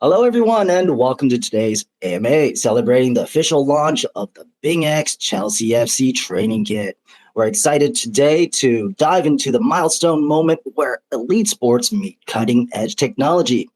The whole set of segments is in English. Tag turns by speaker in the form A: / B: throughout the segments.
A: Hello, everyone, and welcome to today's AMA, celebrating the official launch of the BingX Chelsea FC training kit. We're excited today to dive into the milestone moment where elite sports meet cutting edge technology.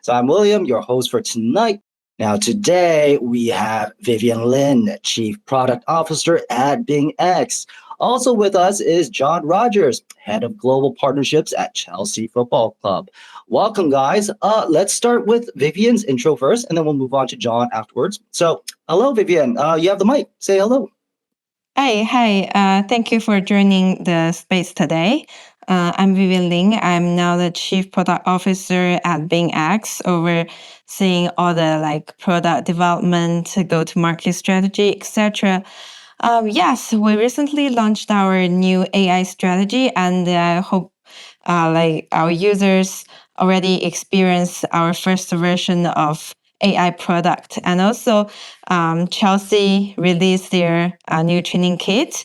A: So, I'm William, your host for tonight. Now, today we have Vivian Lin, Chief Product Officer at BingX. Also with us is John Rogers, Head of Global Partnerships at Chelsea Football Club. Welcome, guys. Let's start with Vivian's intro first, and then we'll move on to John afterwards. So, hello, Vivian. You have the mic. Say hello.
B: Hi. Thank you for joining the space today. I'm Vivian Ling. I'm now the Chief Product Officer at BingX, overseeing all the product development, go-to-market strategy, etc. Yes, we recently launched our new AI strategy, and I hope our users already experience our first version of AI product. And also, Chelsea released their new training kit.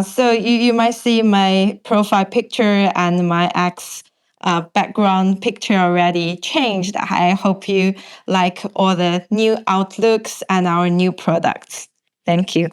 B: So you might see my profile picture and my X background picture already changed. I hope you like all the new outlooks and our new products. Thank you.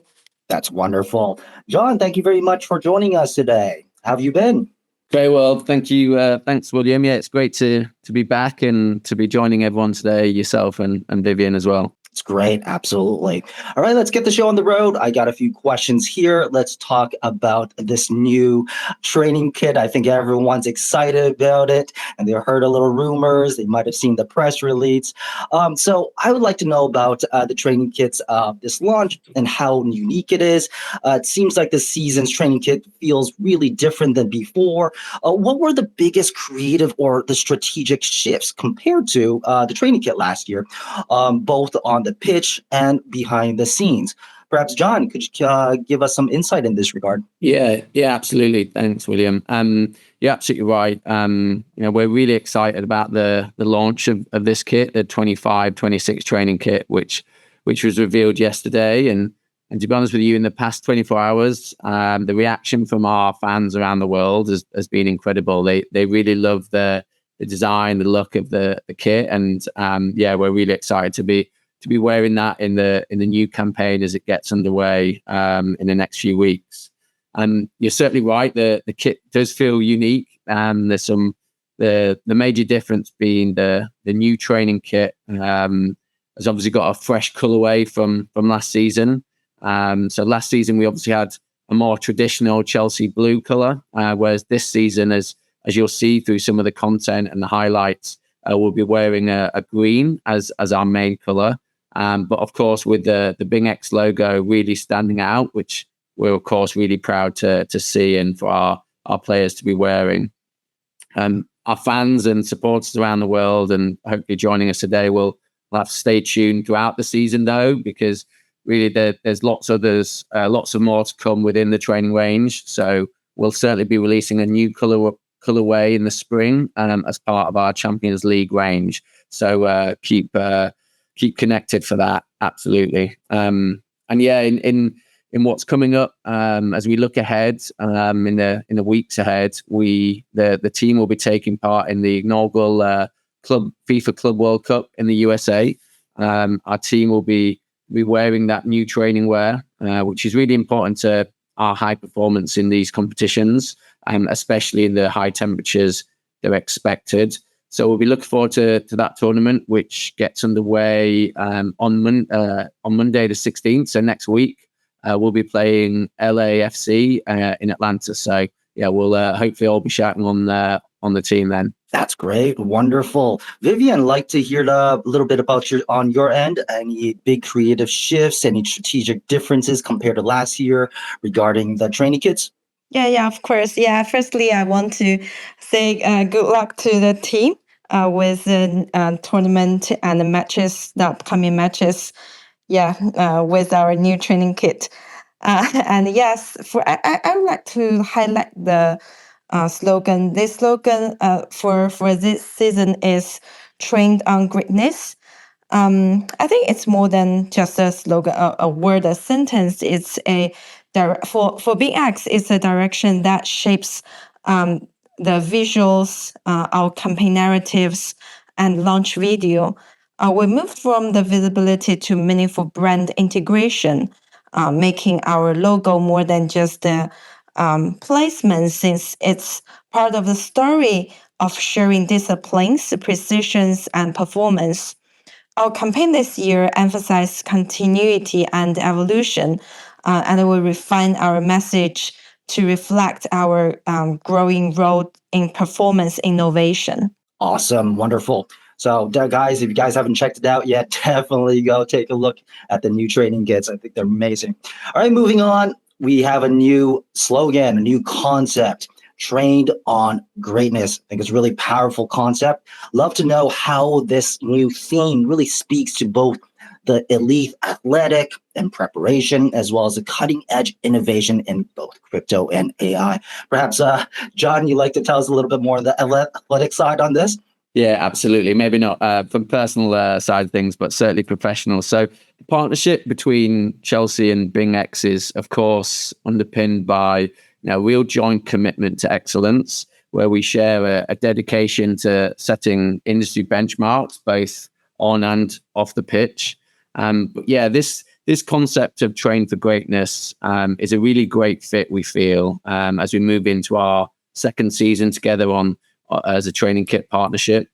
A: That's wonderful. John, thank you very much for joining us today. How have you been?
C: Very well, thank you. Thanks, William. Yeah, it's great to be back and to be joining everyone today, yourself and Vivian as well.
A: It's great. Absolutely. All right, let's get the show on the road. I got a few questions here. Let's talk about this new training kit. I think everyone's excited about it, and they heard a little rumors. They might have seen the press release. So I would like to know about the training kits, this launch, and how unique it is. It seems like this season's training kit feels really different than before. What were the biggest creative or the strategic shifts compared to the training kit last year, both on the pitch and behind the scenes? Perhaps, John, could you give us some insight in this regard?
C: Yeah, absolutely. Thanks, William. You're absolutely right. We're really excited about the launch of this kit, the 25-26 training kit, which was revealed yesterday. And to be honest with you, in the past 24 hours, the reaction from our fans around the world has been incredible. They really love the design, the look of the kit, and we're really excited to be wearing that in the new campaign as it gets underway in the next few weeks. And you're certainly right, the kit does feel unique. There's the major difference being the new training kit has obviously got a fresh colorway from last season. So last season we obviously had a more traditional Chelsea blue color, whereas this season, as you'll see through some of the content and the highlights, we'll be wearing a green as our main color. But of course, with the BingX logo really standing out, which we're of course really proud to see and for our players to be wearing. Our fans and supporters around the world, and hopefully joining us today, will have to stay tuned throughout the season though, because really there's lots of more to come within the training range. So we'll certainly be releasing a new colorway in the spring as part of our Champions League range. So keep connected for that. Absolutely. In what's coming up, as we look ahead in the weeks ahead, the team will be taking part in the inaugural FIFA Club World Cup in the USA. Our team will be wearing that new training wear, which is really important to our high performance in these competitions, especially in the high temperatures they're expected. So we'll be looking forward to that tournament, which gets underway on Monday the 16th. So next week, we'll be playing LAFC in Atlanta. So yeah, we'll hopefully all be shouting on the team then.
A: That's great. Wonderful. Vivian, like to hear a little bit about on your end, any big creative shifts, any strategic differences compared to last year regarding the training kits?
B: Yeah, of course. Yeah, firstly, I want to say good luck to the team with the tournament and the matches, the upcoming matches. With our new training kit. And yes, I would like to highlight the slogan. This slogan for this season is "Trained on Greatness." I think it's more than just a slogan, a word, a sentence. It's for BingX, it's a direction that shapes the visuals, our campaign narratives, and launch video. We moved from the visibility to meaningful brand integration, making our logo more than just a placement, since it's part of the story of sharing disciplines, precisions, and performance. Our campaign this year emphasized continuity and evolution, and we refine our message to reflect our growing role in performance innovation.
A: Awesome. Wonderful. So, guys, if you guys haven't checked it out yet, definitely go take a look at the new training kits. I think they're amazing. All right, moving on. We have a new slogan, a new concept, trained on greatness. I think it's a really powerful concept. Love to know how this new theme really speaks to both the elite athletic and preparation, as well as the cutting edge innovation in both crypto and AI. Perhaps, John, you'd like to tell us a little bit more on the athletic side on this?
C: Yeah, absolutely. Maybe not from personal side of things, but certainly professional. So the partnership between Chelsea and BingX is, of course, underpinned by real joint commitment to excellence, where we share a dedication to setting industry benchmarks, both on and off the pitch. But yeah, this concept of train for greatness is a really great fit, we feel, as we move into our second season together as a training kit partnership.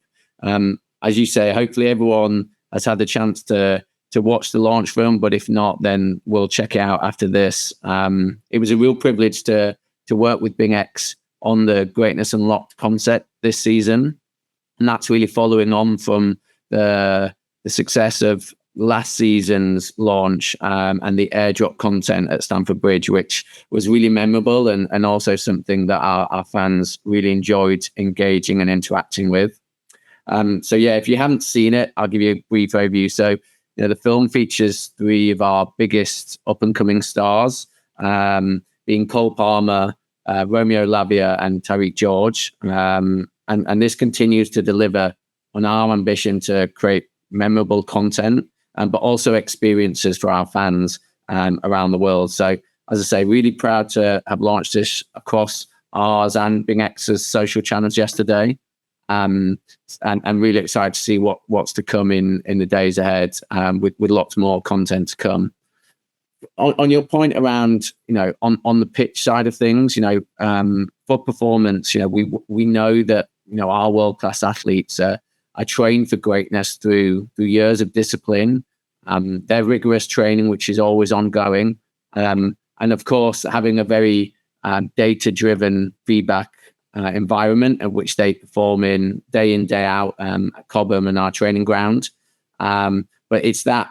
C: As you say, hopefully everyone has had the chance to watch the launch film, but if not, then we'll check it out after this. It was a real privilege to work with BingX on the Greatness Unlocked concept this season, and that's really following on from the success of last season's launch and the airdrop content at Stamford Bridge, which was really memorable and also something that our fans really enjoyed engaging and interacting with. So yeah, if you haven't seen it, I'll give you a brief overview. So the film features three of our biggest up-and-coming stars, being Cole Palmer, Romeo Lavia, and Tariq George. And this continues to deliver on our ambition to create memorable content, but also experiences for our fans around the world. So, as I say, really proud to have launched this across ours and BingX's social channels yesterday, and really excited to see what's to come in the days ahead, with lots more content to come. On your point around, on the pitch side of things, for performance, we know that our world-class athletes are trained for greatness through years of discipline. Their rigorous training, which is always ongoing, and of course having a very data-driven feedback environment at which they perform in day out at Cobham and our training ground. But it's that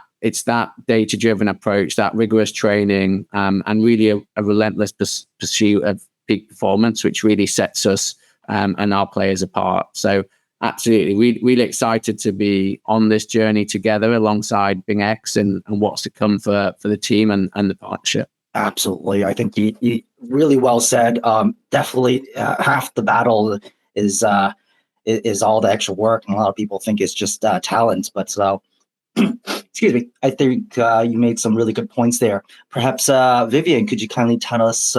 C: data-driven approach, that rigorous training, and really a relentless pursuit of peak performance, which really sets us and our players apart. So absolutely, really excited to be on this journey together alongside BingX and what's to come for the team and the partnership.
A: Absolutely. I think you really well said. Definitely half the battle is all the extra work. And a lot of people think it's just talent, but excuse me. I think you made some really good points there. Perhaps, Vivian, could you kindly tell us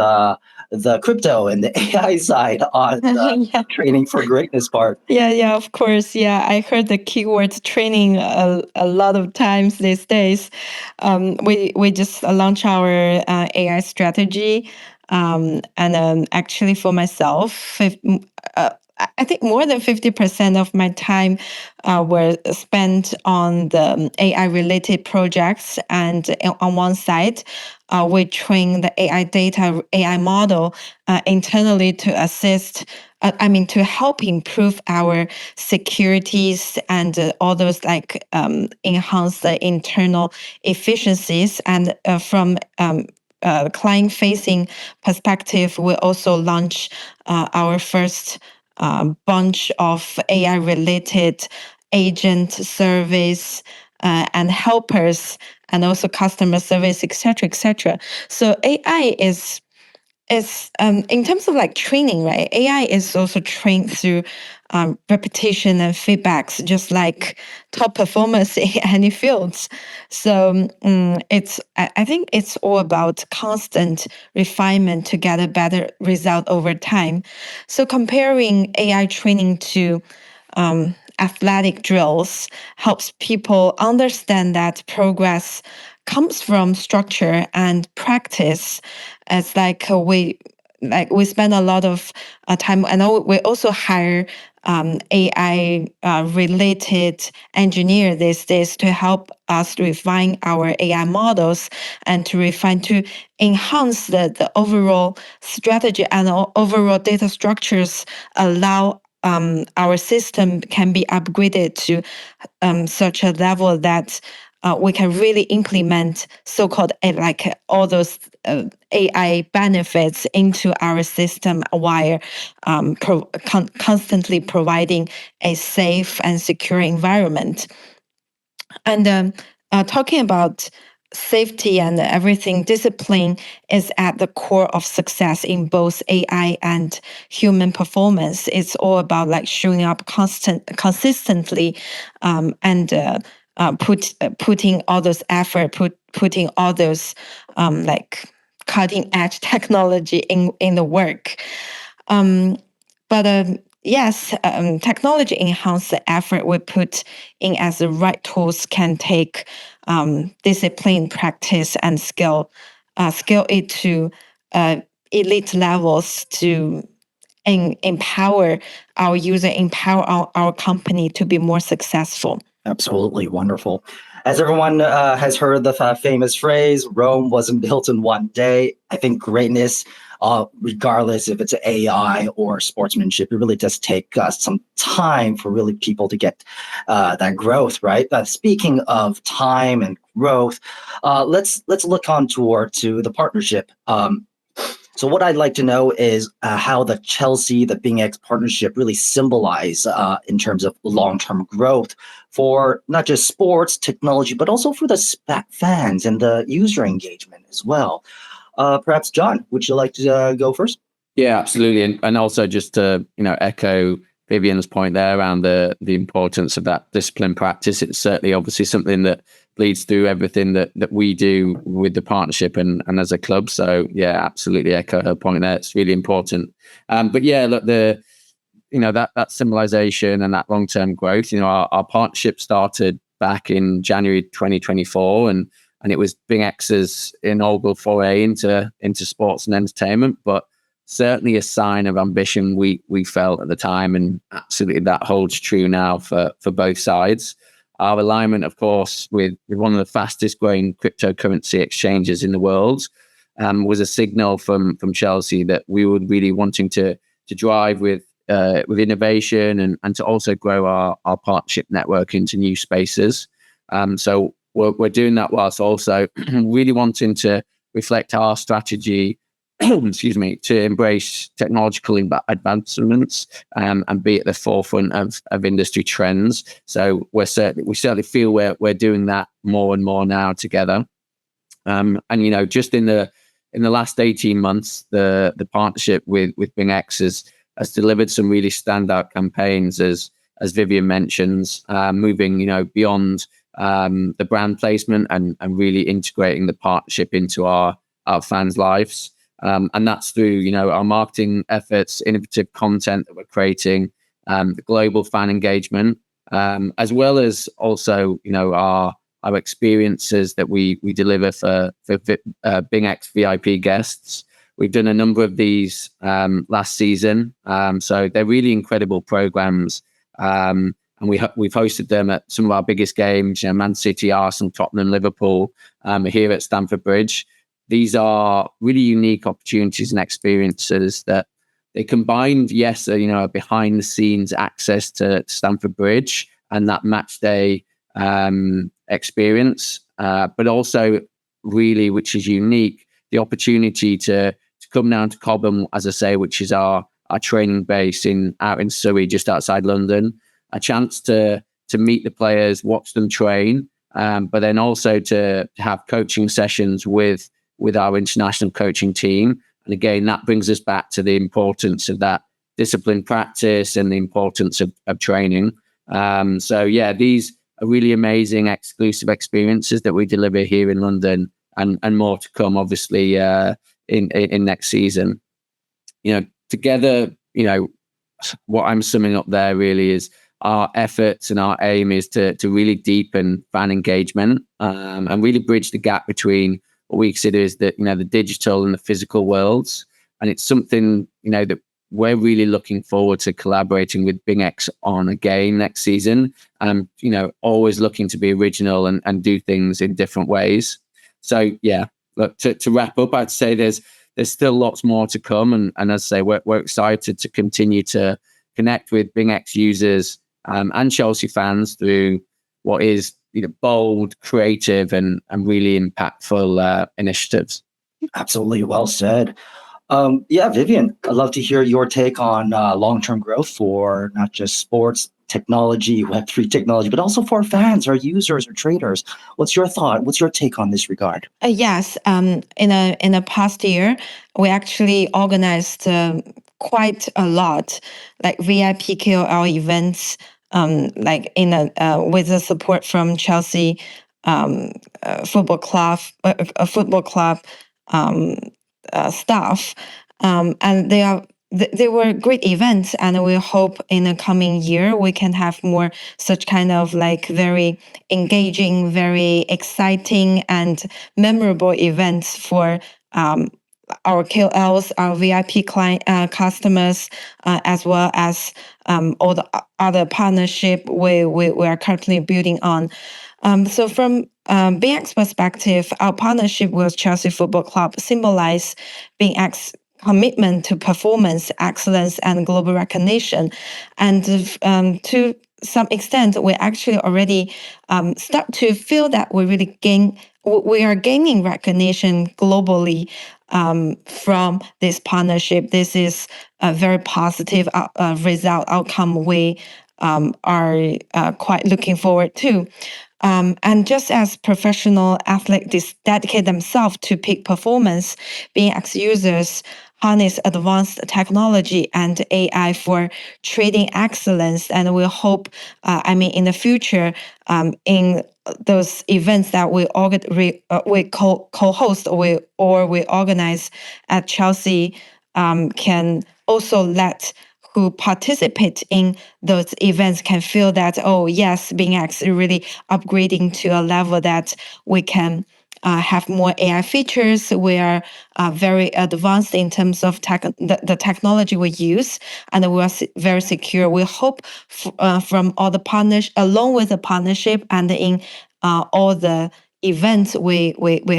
A: the crypto and the AI side on the training for greatness part?
B: Yeah, of course. Yeah, I heard the keyword training a lot of times these days. We just launched our AI strategy, and actually for myself, I think more than 50% of my time were spent on the AI-related projects. And on one side, we train the AI model internally to assist, to help improve our securities and all those enhance the internal efficiencies. And from client-facing perspective, we also launch our first bunch of AI-related agent service and helpers, and also customer service, etc. So AI is in terms of training, right? AI is also trained through repetition and feedbacks, just like top performers in any fields. So I think it's all about constant refinement to get a better result over time. So comparing AI training to athletic drills helps people understand that progress comes from structure and practice. It's we spend a lot of time, and we also hire AI related engineer these days to help us refine our AI models and to enhance the overall strategy and overall data structures, allow our system can be upgraded to such a level that we can really implement so-called all those AI benefits into our system while constantly providing a safe and secure environment. And talking about safety and everything, discipline is at the core of success in both AI and human performance. It's all about showing up consistently, and putting all those effort, putting all those cutting edge technology in the work. But yes, technology enhance the effort we put in, as the right tools can take discipline, practice, and scale it to elite levels to empower our user, empower our company to be more successful.
A: Absolutely wonderful. As everyone has heard the famous phrase, Rome wasn't built in one day. I think greatness, regardless if it's AI or sportsmanship, it really does take some time for really people to get that growth, right? Speaking of time and growth, let's look on to the partnership. So what I'd like to know is how the BingX partnership really symbolize in terms of long-term growth for not just sports, technology, but also for the fans and the user engagement as well. Perhaps, John, would you like to go first?
C: Yeah, absolutely. And also just to echo Vivian's point there around the importance of that discipline practice. It's certainly obviously something that leads through everything that we do with the partnership and as a club. So yeah, absolutely echo her point there. It's really important. But yeah, look, that symbolization and that long-term growth, our partnership started back in January 2024, and it was BingX's inaugural foray into sports and entertainment, but certainly a sign of ambition we felt at the time, and absolutely that holds true now for both sides. Our alignment, of course, with one of the fastest growing cryptocurrency exchanges in the world was a signal from Chelsea that we were really wanting to drive with innovation and to also grow our partnership network into new spaces. So we're doing that whilst also really wanting to reflect our strategy to embrace technological advancements and be at the forefront of industry trends. So we certainly feel we're doing that more and more now together. And just in the last 18 months, the partnership with BingX has delivered some really standout campaigns, as Vivian mentions, moving beyond the brand placement and really integrating the partnership into our fans' lives. And that's through, our marketing efforts, innovative content that we're creating, the global fan engagement, as well as also, our experiences that we deliver for BingX VIP guests. We've done a number of these last season, so they're really incredible programs, and we've hosted them at some of our biggest games, Man City, Arsenal, Tottenham, Liverpool, here at Stamford Bridge. These are really unique opportunities and experiences that they combined, yes, behind the scenes access to Stamford Bridge and that match day experience, but also really, which is unique, the opportunity to come down to Cobham, as I say, which is our training base out in Surrey, just outside London, a chance to meet the players, watch them train, but then also to have coaching sessions with our international coaching team. And again, that brings us back to the importance of that discipline practice and the importance of training. So yeah, these are really amazing exclusive experiences that we deliver here in London, and more to come, obviously, in next season. Together, what I'm summing up there really is our efforts and our aim is to really deepen fan engagement, and really bridge the gap between what we consider is the digital and the physical worlds. And it's something that we're really looking forward to collaborating with BingX on again next season. Always looking to be original and do things in different ways. So yeah, look, to wrap up, I'd say there's still lots more to come, and as I say, we're excited to continue to connect with BingX users and Chelsea fans through what is bold, creative, and really impactful initiatives.
A: Absolutely, well said. Vivian, I'd love to hear your take on long-term growth for not just sports technology, Web3 technology, but also for fans or users or traders. What's your thought? What's your take on this regard?
B: Yes. In a past year, we actually organized quite a lot, like VIP KOL events, like with the support from Chelsea football club, staff, and they were great events, and we hope in the coming year we can have more such kind of like very engaging, very exciting and memorable events for our KOLs, our VIP client customers, as well as all the other partnership we are currently building on. So from BingX perspective, our partnership with Chelsea Football Club symbolize BingX commitment to performance, excellence, and global recognition. And to some extent, we actually already start to feel that we are gaining recognition globally from this partnership. This is a very positive outcome we are quite looking forward to. And just as professional athletes dedicate themselves to peak performance, BingX users harness advanced technology and AI for trading excellence. And we hope, in the future, in those events that we co-host or we organize at Chelsea, can also let who participate in those events can feel that, oh yes, BingX is really upgrading to a level that we can have more AI features. We are very advanced in terms of the technology we use, and we are very secure. We hope from all the partners, along with the partnership and in all the events we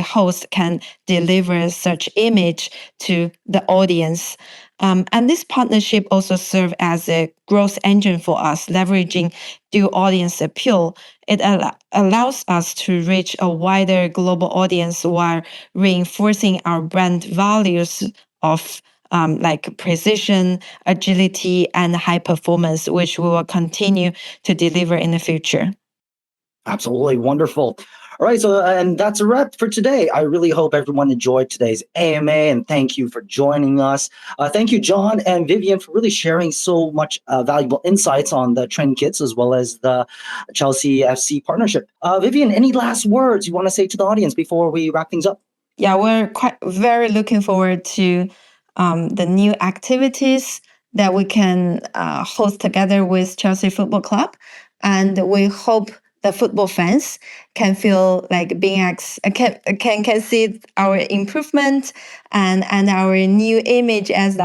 B: host, can deliver such image to the audience. And this partnership also serves as a growth engine for us, leveraging dual audience appeal. It allows us to reach a wider global audience while reinforcing our brand values of like precision, agility, and high performance, which we will continue to deliver in the future.
A: Absolutely wonderful. All right, so and that's a wrap for today. I really hope everyone enjoyed today's AMA, and thank you for joining us. Thank you, John and Vivian, for really sharing so much valuable insights on the training kits as well as the Chelsea FC partnership. Vivian, any last words you want to say to the audience before we wrap things up?
B: Yeah, we're very looking forward to the new activities that we can host together with Chelsea Football Club, and we hope the football fans can feel like BingX can see our improvement and our new image as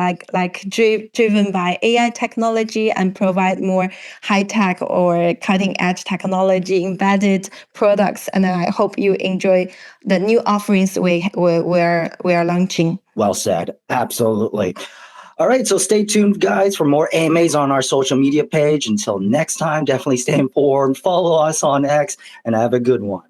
B: driven by AI technology and provide more high tech or cutting edge technology embedded products. And I hope you enjoy the new offerings we are launching.
A: Well said. Absolutely. All right, so stay tuned, guys, for more AMAs on our social media page. Until next time, definitely stay informed, follow us on X, and have a good one.